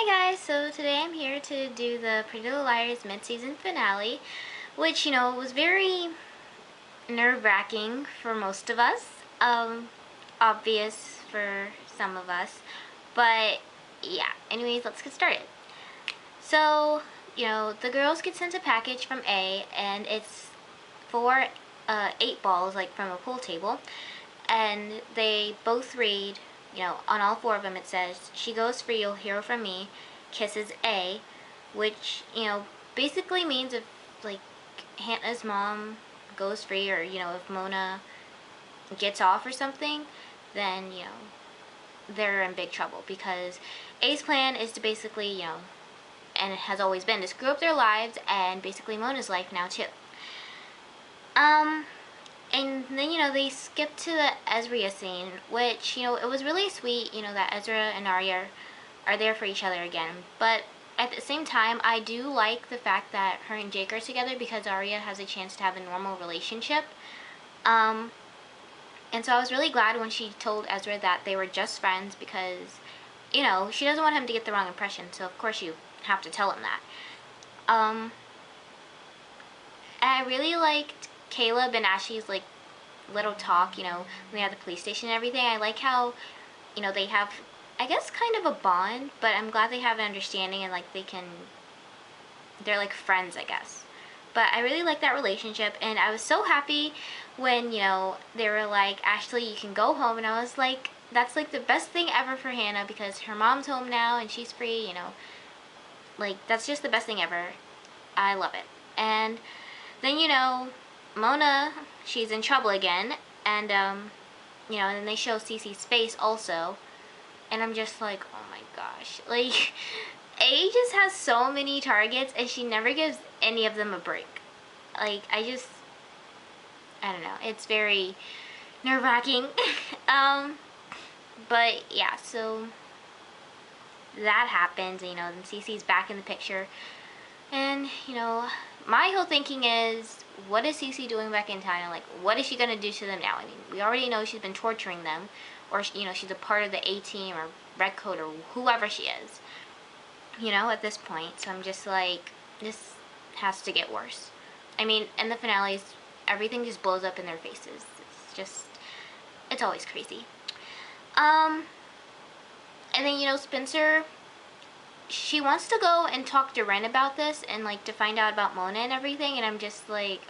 Hi guys, so today I'm here to do the Pretty Little Liars mid-season finale, which, was very nerve-wracking for most of us, obvious for some of us, but yeah, anyways, let's get started. So, the girls get sent a package from A, and it's four, 8 balls, like from a pool table, and they both read, on all four of them it says, "She goes for you'll hear from me, kisses A," which, basically means if, like, Hannah's mom goes free, or, if Mona gets off or something, then, they're in big trouble, because A's plan is to basically, and it has always been, to screw up their lives, and basically Mona's life now too. And then, they skip to the Ezria scene, which, it was really sweet, that Ezra and Arya are there for each other again. But at the same time, I do like the fact that her and Jake are together, because Arya has a chance to have a normal relationship. And so I was really glad when she told Ezra that they were just friends, because, she doesn't want him to get the wrong impression, so of course you have to tell him that. And I really liked Caleb and Ashley's, like, little talk, when they had the police station and everything. I like how, they have, I guess, kind of a bond, but I'm glad they have an understanding, and, like, they're like friends, I guess. But I really like that relationship, and I was so happy when, they were like, "Ashley, you can go home," and I was like, that's, like, the best thing ever for Hannah, because her mom's home now, and she's free, like, that's just the best thing ever. I love it. And then, Mona, she's in trouble again, and, and then they show Cece's face also, and I'm just like, oh my gosh, like, A just has so many targets, and she never gives any of them a break. Like, I don't know, it's very nerve-wracking. But yeah, so that happens, and, then Cece's back in the picture, and, my whole thinking is, what is Cece doing back in town? Like, what is she going to do to them now? I mean, we already know she's been torturing them, or, she's a part of the A-Team, or Redcoat, or whoever she is, at this point. So I'm just like, this has to get worse. I mean, in the finales, everything just blows up in their faces. It's always crazy. And then, Spencer, she wants to go and talk to Ren about this, and, like, to find out about Mona and everything, and I'm just like,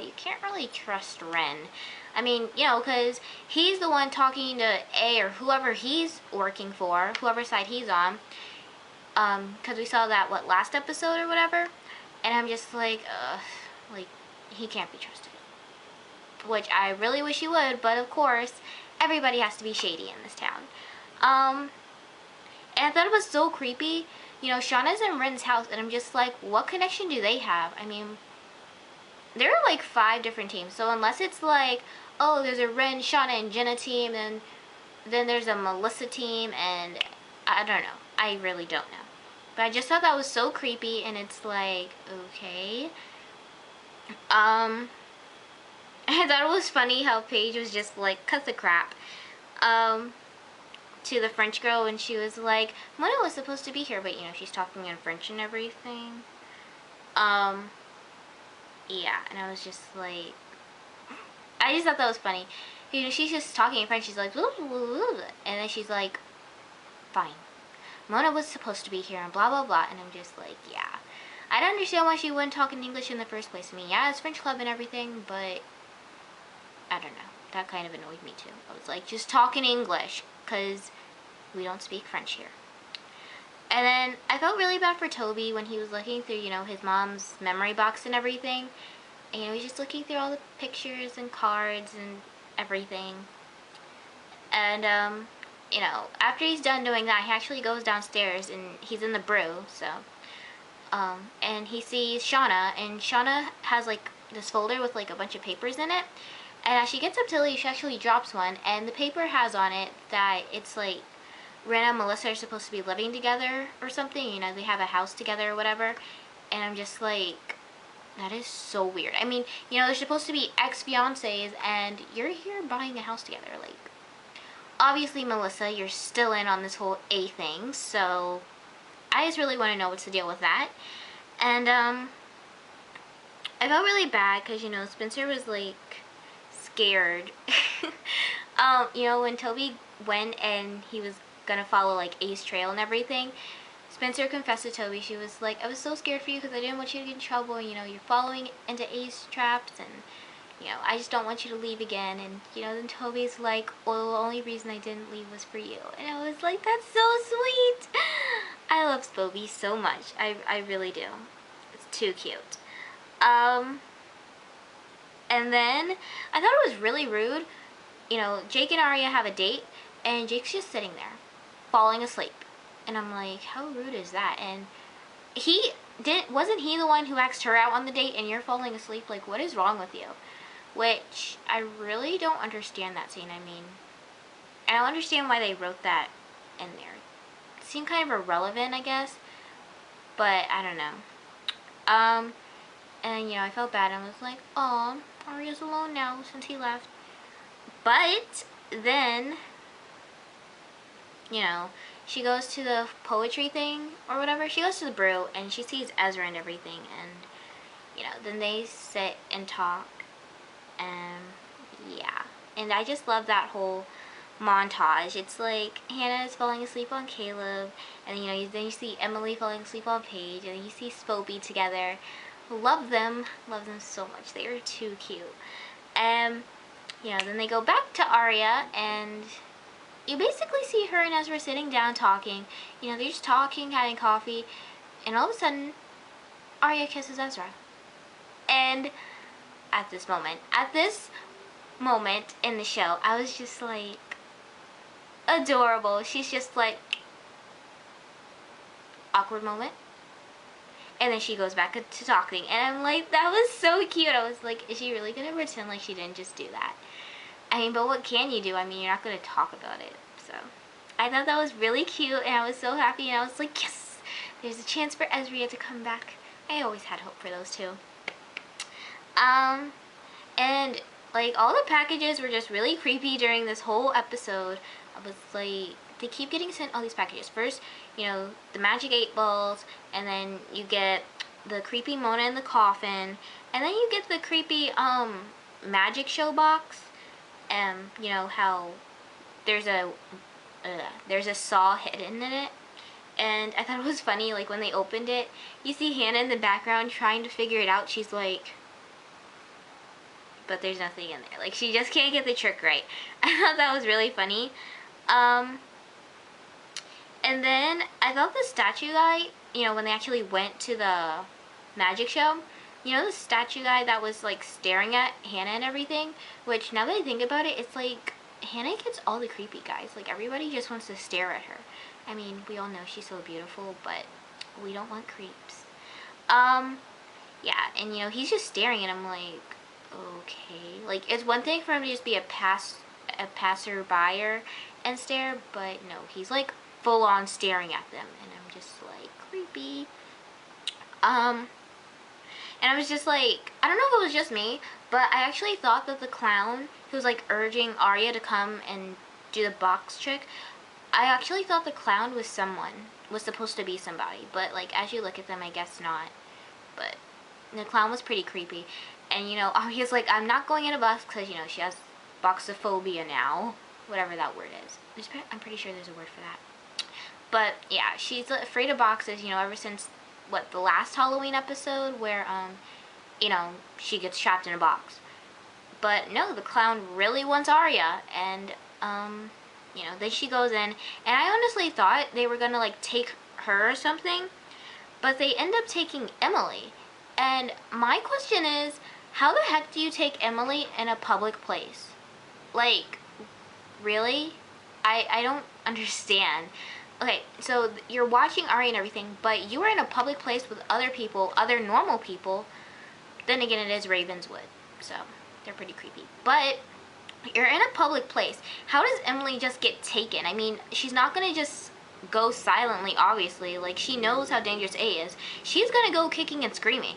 you can't really trust Ren. I mean, because he's the one talking to A, or whoever he's working for, whoever side he's on, because we saw that, last episode or whatever, and I'm just like, like, he can't be trusted. Which I really wish he would, but of course, everybody has to be shady in this town. And I thought it was so creepy. Shauna's in Ren's house, and I'm just like, what connection do they have? I mean, there are like 5 different teams, so unless it's like, oh, there's a Ren, Shauna, and Jenna team, and then there's a Melissa team, and I don't know. I really don't know. But I just thought that was so creepy, and it's like, okay. I thought it was funny how Paige was just like, cut the crap. To the French girl, and she was like, Mona was supposed to be here, but, she's talking in French and everything. Yeah, and I was just like, I just thought that was funny. She's just talking in French, she's like, and then she's like, fine. Mona was supposed to be here, and blah, blah, blah, and I'm just like, yeah. I don't understand why she wouldn't talk in English in the first place. I mean, yeah, it's French club and everything, but I don't know. That kind of annoyed me too. I was like, just talk in English, because we don't speak French here. And then I felt really bad for Toby when he was looking through, his mom's memory box and everything. And, he was just looking through all the pictures and cards and everything. And, after he's done doing that, he actually goes downstairs, and he's in the brew, so. And he sees Shauna, and Shauna has, like, this folder with, like, a bunch of papers in it. And as she gets up to leave, she actually drops one, and the paper has on it that it's like Ren and Melissa are supposed to be living together or something. They have a house together or whatever. And I'm just like, that is so weird. I mean, they're supposed to be ex-fiancés, and you're here buying a house together. Like, obviously, Melissa, you're still in on this whole A thing, so I just really want to know what's the deal with that. And I felt really bad because, you know, Spencer was like scared. You know, when Toby went and he was gonna follow like Ace trail and everything, Spencer confessed to Toby, she was like, I was so scared for you because I didn't want you to get in trouble. You know, you're following into Ace traps, and you know, I just don't want you to leave again. And you know, then Toby's like, well, the only reason I didn't leave was for you. And I was like, that's so sweet. I love Spoby so much. I really do. It's too cute. And then I thought it was really rude. You know, Jake and Aria have a date, and Jake's just sitting there, falling asleep. And I'm like, how rude is that? And wasn't he the one who asked her out on the date, and you're falling asleep? Like, what is wrong with you? Which, I really don't understand that scene. I mean, I don't understand why they wrote that in there. It seemed kind of irrelevant, I guess. But, I don't know. And, you know, I felt bad. I was like, oh, Aria's alone now since he left. But then, you know, she goes to the poetry thing or whatever. She goes to the brew and she sees Ezra and everything. And, you know, then they sit and talk. And, yeah. And I just love that whole montage. It's like Hannah is falling asleep on Caleb. And, you know, then you see Emily falling asleep on Paige. And then you see Spoby together. Love them. Love them so much. They are too cute. And, you know, then they go back to Aria, and you basically see her and Ezra sitting down talking. You know, they're just talking, having coffee, and all of a sudden, Aria kisses Ezra. And at this moment in the show, I was just like, adorable. She's just like, awkward moment. And then she goes back to talking, and I'm like, that was so cute. I was like, is she really gonna pretend like she didn't just do that? I mean, but what can you do? I mean, you're not gonna talk about it. So I thought that was really cute, and I was so happy, and I was like, yes, there's a chance for Ezria to come back. I always had hope for those two. And like, all the packages were just really creepy during this whole episode. I was like, they keep getting sent all these packages. First, you know, the magic 8 balls, and then you get the creepy Mona in the coffin, and then you get the creepy magic show box. You know how there's a saw hidden in it. And I thought it was funny, like when they opened it, you see Hannah in the background trying to figure it out. She's like, but there's nothing in there. Like, she just can't get the trick right. I thought that was really funny. And then I thought the statue guy, you know, when they actually went to the magic show, you know, the statue guy that was like staring at Hannah and everything, which now that I think about it, it's like Hannah gets all the creepy guys. Like, everybody just wants to stare at her. I mean, we all know she's so beautiful, but we don't want creeps. Yeah, and you know, he's just staring, and I'm like, okay. Like, it's one thing for him to just be a passerby and stare, but no, he's like full on staring at them, and I'm just like, creepy. And I was just like, I don't know if it was just me, but I actually thought that the clown who was like urging Aria to come and do the box trick, I actually thought the clown was supposed to be somebody, but like, as you look at them, I guess not. But the clown was pretty creepy. And you know, Aria's like, I'm not going in a box because, you know, she has boxophobia now, whatever that word is. I'm pretty sure there's a word for that. But yeah, she's afraid of boxes, you know, ever since, what, the last Halloween episode where, you know, she gets trapped in a box. But no, the clown really wants Aria, and, you know, then she goes in, and I honestly thought they were gonna, like, take her or something, but they end up taking Emily. And my question is, how the heck do you take Emily in a public place? Like, really? I don't understand. Okay, so you're watching Aria and everything, but you are in a public place with other people, other normal people. Then again, it is Ravenswood, so they're pretty creepy. But you're in a public place. How does Emily just get taken? I mean, she's not going to just go silently, obviously. Like, she knows how dangerous A is. She's going to go kicking and screaming.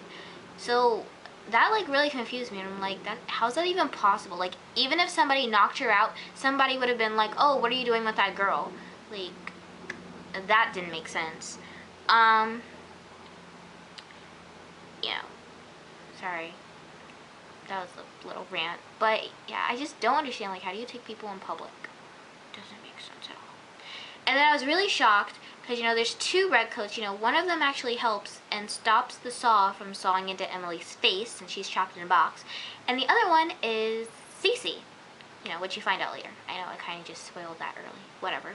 So that, like, really confused me. And I'm like, how's that even possible? Like, even if somebody knocked her out, somebody would have been like, oh, what are you doing with that girl? Like, that didn't make sense. Um, you know, sorry. That was a little rant. But yeah, I just don't understand, like, how do you take people in public? Doesn't make sense at all. And then I was really shocked because, you know, there's two redcoats. You know, one of them actually helps and stops the saw from sawing into Emily's face, and she's trapped in a box. And the other one is Cece, you know, which you find out later. I know I kind of just spoiled that early. Whatever.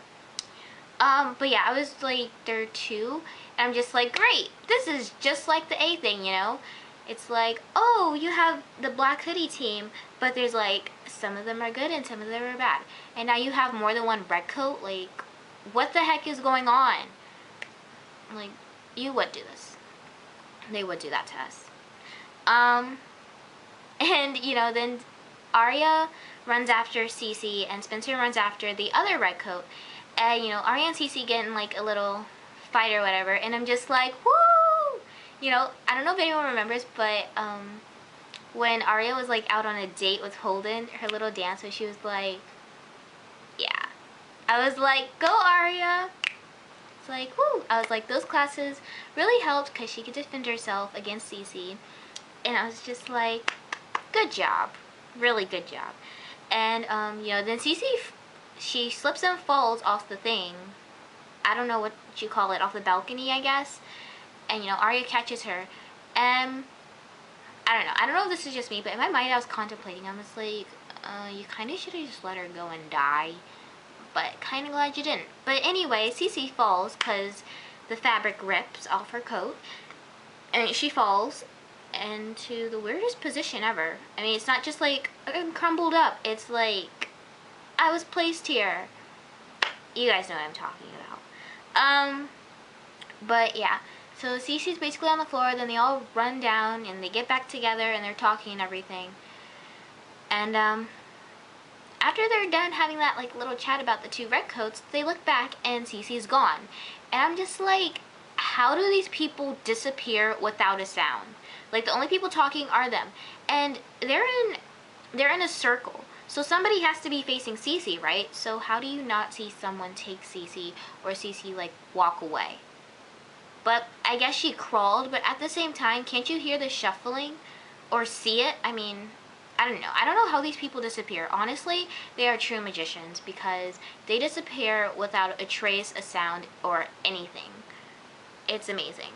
But yeah, I was like, there are two, and I'm just like, great, this is just like the A thing, you know? It's like, oh, you have the Black Hoodie team, but there's like, some of them are good and some of them are bad. And now you have more than one redcoat, like, what the heck is going on? Like, you would do this. They would do that to us. And, you know, then Arya runs after Cece, and Spencer runs after the other redcoat. And, you know, Arya and Cece get in, like, a little fight or whatever, and I'm just like, woo! You know, I don't know if anyone remembers, but, when Arya was, like, out on a date with Holden, her little dance where she was like, yeah. I was like, go Arya! It's like, woo! I was like, those classes really helped because she could defend herself against Cece. And I was just like, good job. Really good job. And, you know, then Cece, she slips and falls off the thing. I don't know what you call it, off the balcony, I guess. And, you know, Arya catches her. And, I don't know. I don't know if this is just me, but in my mind I was contemplating. I was like, you kind of should have just let her go and die. But kind of glad you didn't. But anyway, Cece falls because the fabric rips off her coat. And she falls into the weirdest position ever. I mean, it's not just like crumbled up. It's like I was placed here. You guys know what I'm talking about. But yeah. So Cece's basically on the floor. Then they all run down and they get back together and they're talking and everything. And after they're done having that like little chat about the two redcoats, they look back and Cece's gone. And I'm just like, how do these people disappear without a sound? Like, the only people talking are them. And they're in a circle. So somebody has to be facing Cece, right? So how do you not see someone take Cece or Cece, like, walk away? But I guess she crawled, but at the same time, can't you hear the shuffling or see it? I mean, I don't know. I don't know how these people disappear. Honestly, they are true magicians because they disappear without a trace, a sound, or anything. It's amazing.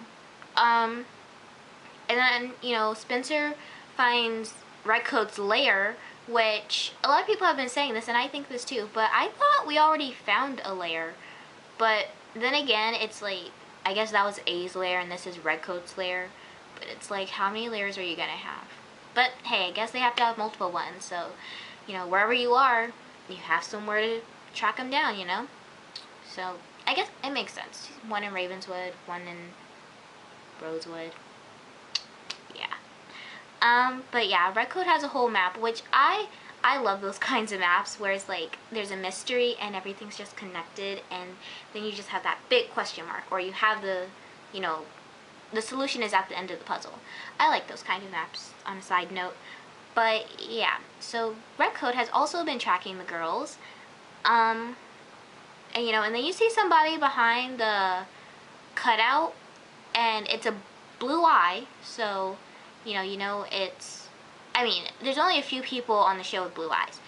And then, you know, Spencer finds Redcoat's lair, which a lot of people have been saying this, and I think this too, but I thought we already found a lair. But then again, it's like, I guess that was A's lair and this is Redcoat's lair. But it's like, how many layers are you gonna have? But hey, I guess they have to have multiple ones, so, you know, wherever you are, you have somewhere to track them down, you know? So, I guess it makes sense. One in Ravenswood, one in Rosewood. Yeah. But yeah, Redcoat has a whole map, which I love those kinds of maps where it's like there's a mystery and everything's just connected, and then you just have that big question mark, or you have the, you know, the solution is at the end of the puzzle. I like those kind of maps, on a side note. But yeah, so Redcoat has also been tracking the girls. And you know, and then you see somebody behind the cutout, and it's a blue eye, so you know it's, I mean, there's only a few people on the show with blue eyes.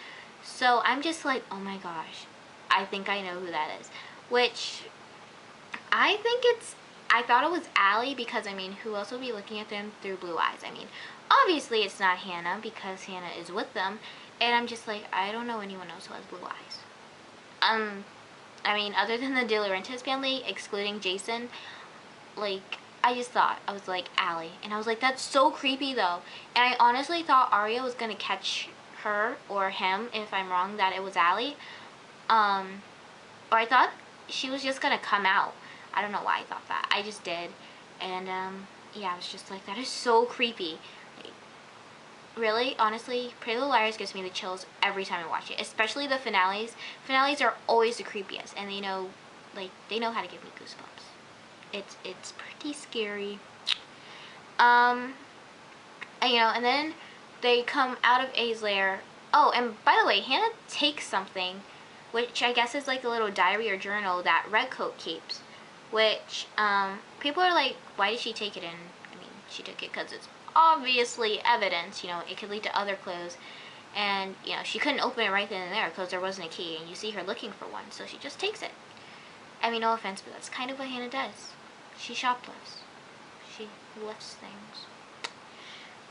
So I'm just like, oh my gosh, I think I know who that is. Which, I think it's, I thought it was Allie because, I mean, who else would be looking at them through blue eyes? I mean, obviously it's not Hannah because Hannah is with them. And I'm just like, I don't know anyone else who has blue eyes. I mean, other than the De Laurentiis family, excluding Jason, like, I just thought, I was like, Allie. And I was like, that's so creepy though. And I honestly thought Arya was gonna catch her or him, if I'm wrong, that it was Allie. Or I thought she was just gonna come out. I don't know why I thought that. I just did. And, yeah, I was just like, that is so creepy. Like, really, honestly, Pretty Little Liars gives me the chills every time I watch it. Especially the finales. Finales are always the creepiest. And they know, like, they know how to give me goosebumps. It's pretty scary. And, you know, and then they come out of A's lair. Oh, and by the way, Hannah takes something, which I guess is like a little diary or journal that Redcoat keeps. which people are like, why did she take it in? I mean, she took it because it's obviously evidence, you know, it could lead to other clues. And, you know, she couldn't open it right then and there because there wasn't a key, and you see her looking for one, so she just takes it. I mean, no offense, but that's kind of what Hannah does. She shoplifts. She lifts things.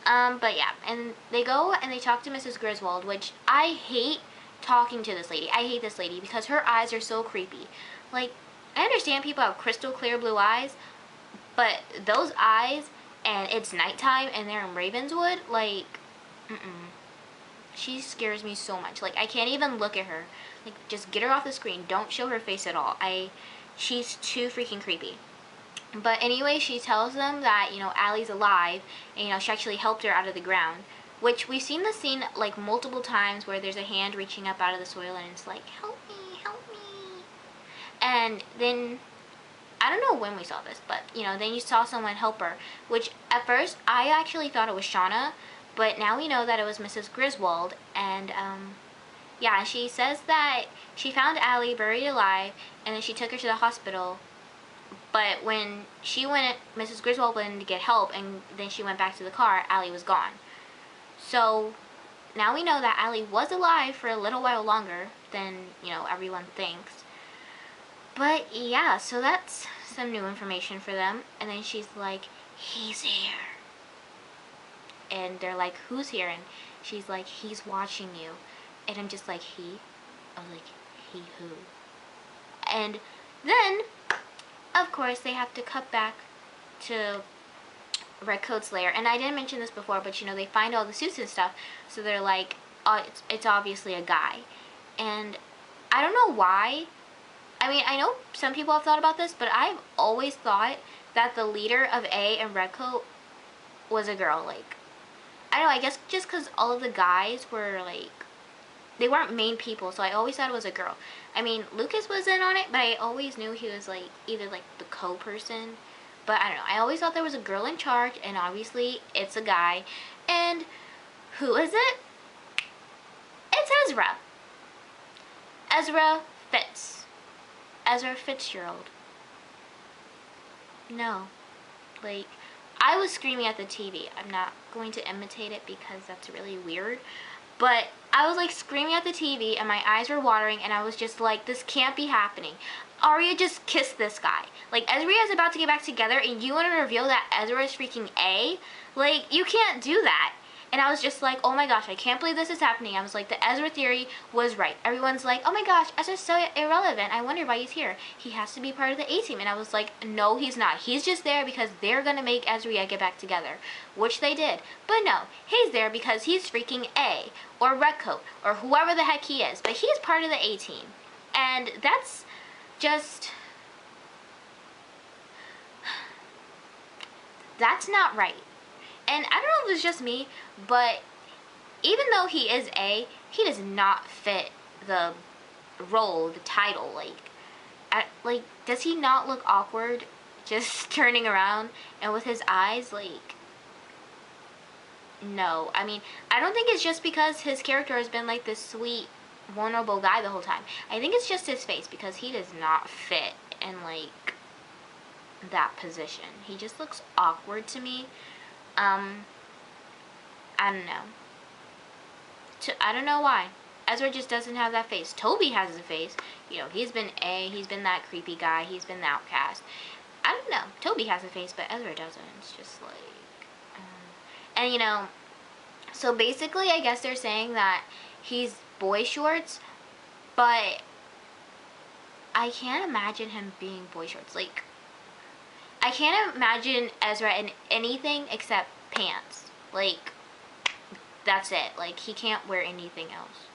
But yeah, and they go and they talk to Mrs. Griswold, which I hate talking to this lady. I hate this lady because her eyes are so creepy. Like, I understand people have crystal clear blue eyes, but those eyes, and it's nighttime and they're in Ravenswood, like, she scares me so much. Like, I can't even look at her. Like, just get her off the screen. Don't show her face at all. She's too freaking creepy. But anyway, she tells them that, you know, Allie's alive, and, you know, she actually helped her out of the ground. Which, we've seen the scene, like, multiple times where there's a hand reaching up out of the soil, and it's like, help me, help me. And then, I don't know when we saw this, but, you know, then you saw someone help her. Which, at first, I actually thought it was Shauna, but now we know that it was Mrs. Griswold, and, yeah, she says that she found Allie buried alive, and then she took her to the hospital, but when she went, Mrs. Griswold went in to get help, and then she went back to the car, Allie was gone. So, now we know that Allie was alive for a little while longer than, you know, everyone thinks. But, yeah, so that's some new information for them, and then she's like, he's here. And they're like, who's here? And she's like, he's watching you. And I'm just like, he? I was like, he who? And then, of course, they have to cut back to Redcoat's lair. And I didn't mention this before, but, you know, they find all the suits and stuff. So they're like, oh, it's obviously a guy. And I don't know why. I mean, I know some people have thought about this, but I've always thought that the leader of A and Redcoat was a girl. Like, I don't know, I guess just because all of the guys were, like, they weren't main people, so I always thought it was a girl. I mean, Lucas was in on it, but I always knew he was, like, either, like, the co-person. But I don't know, I always thought there was a girl in charge, and obviously it's a guy. And who is it? It's Ezra. Ezra Fitz. Ezra Fitzgerald. No. Like, I was screaming at the TV. I'm not going to imitate it because that's really weird. But I was like screaming at the TV and my eyes were watering and I was just like, this can't be happening. Arya just kissed this guy. Like, Ezra is about to get back together and you want to reveal that Ezra is freaking A? Like, you can't do that. And I was just like, oh my gosh, I can't believe this is happening. I was like, the Ezra theory was right. Everyone's like, oh my gosh, Ezra's so irrelevant. I wonder why he's here. He has to be part of the A-team. And I was like, no, he's not. He's just there because they're going to make Ezra get back together. Which they did. But no, he's there because he's freaking A. Or Redcoat. Or whoever the heck he is. But he's part of the A-team. And that's just... that's not right. And I don't know if it's just me, but even though he is A, he does not fit the role, the title. Like, does he not look awkward just turning around and with his eyes? Like, no. I mean, I don't think it's just because his character has been like this sweet, vulnerable guy the whole time. I think it's just his face because he does not fit in, like, that position. He just looks awkward to me. I don't know. I don't know why. Ezra just doesn't have that face. Toby has the face. You know, he's been A, he's been that creepy guy, he's been the outcast. I don't know. Toby has a face, but Ezra doesn't. It's just like... and, you know, so basically, I guess they're saying that he's boy shorts, but I can't imagine him being boy shorts. Like, I can't imagine Ezra in anything except pants. Like, that's it. Like, he can't wear anything else.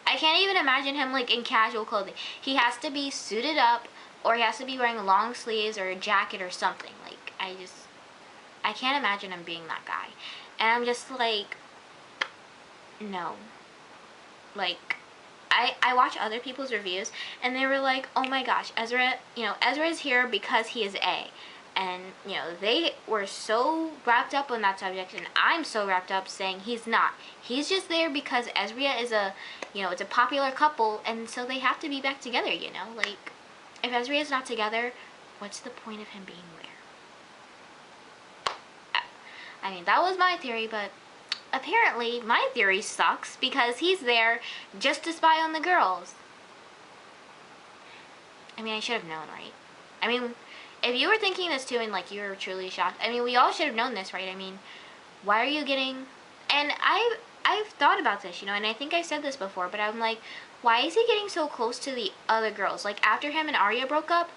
I can't even imagine him, like, in casual clothing. He has to be suited up, or he has to be wearing long sleeves or a jacket or something. Like, I can't imagine him being that guy. And I'm just like, no. Like, I watch other people's reviews, and they were like, oh my gosh, Ezra, you know, Ezra is here because he is A. And, you know, they were so wrapped up on that subject, and I'm so wrapped up saying he's not. He's just there because Ezra is a, you know, it's a popular couple, and so they have to be back together, you know? Like, if Ezra is not together, what's the point of him being there? I mean, that was my theory, but apparently my theory sucks because he's there just to spy on the girls. I mean, I should have known, right? I mean, if you were thinking this too and like you were truly shocked, I mean, we all should have known this, right? I mean, why are you getting... And I've thought about this, you know, and I think I said this before, but I'm like, why is he getting so close to the other girls? Like, after him and Arya broke up,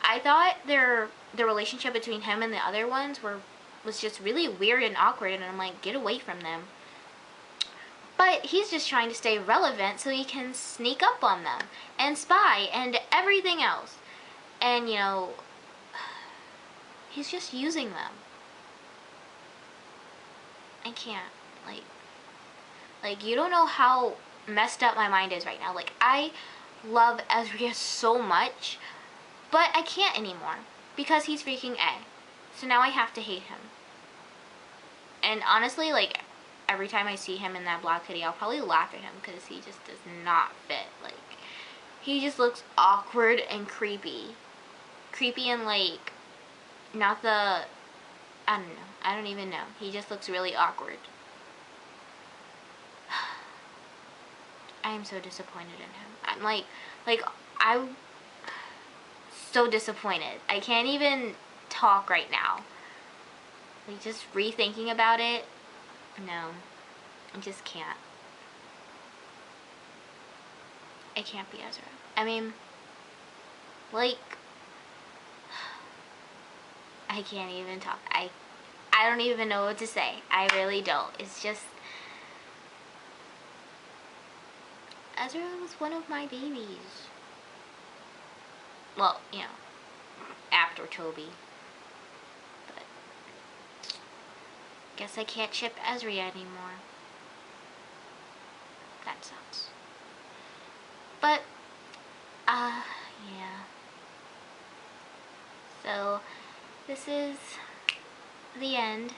I thought the relationship between him and the other ones was just really weird and awkward, and I'm like, get away from them. But he's just trying to stay relevant so he can sneak up on them and spy and everything else. And, you know, he's just using them. I can't. Like, you don't know how messed up my mind is right now. Like, I love Ezria so much, but I can't anymore because he's freaking A. So now I have to hate him. And honestly, like, every time I see him in that black hoodie, I'll probably laugh at him because he just does not fit. Like, he just looks awkward and creepy. Creepy and, like, not the... I don't know. I don't even know. He just looks really awkward. I am so disappointed in him. I'm I'm so disappointed. I can't even talk right now. Like, just rethinking about it, no, I just can't. I can't be Ezra. I mean, like, I can't even talk. I don't even know what to say. I really don't. It's just, Ezra was one of my babies. Well, you know, after Toby. But guess I can't ship Ezra anymore. That sucks. But, yeah. So, this is the end,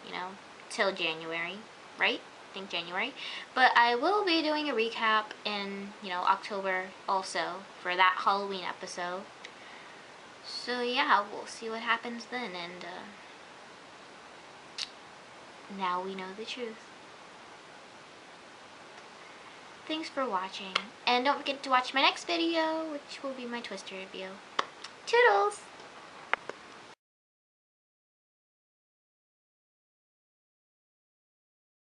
you know, till January, right? I think January. But I will be doing a recap in, you know, October also for that Halloween episode. So yeah, we'll see what happens then, and now we know the truth. Thanks for watching, and don't forget to watch my next video, which will be my Twister review. Toodles!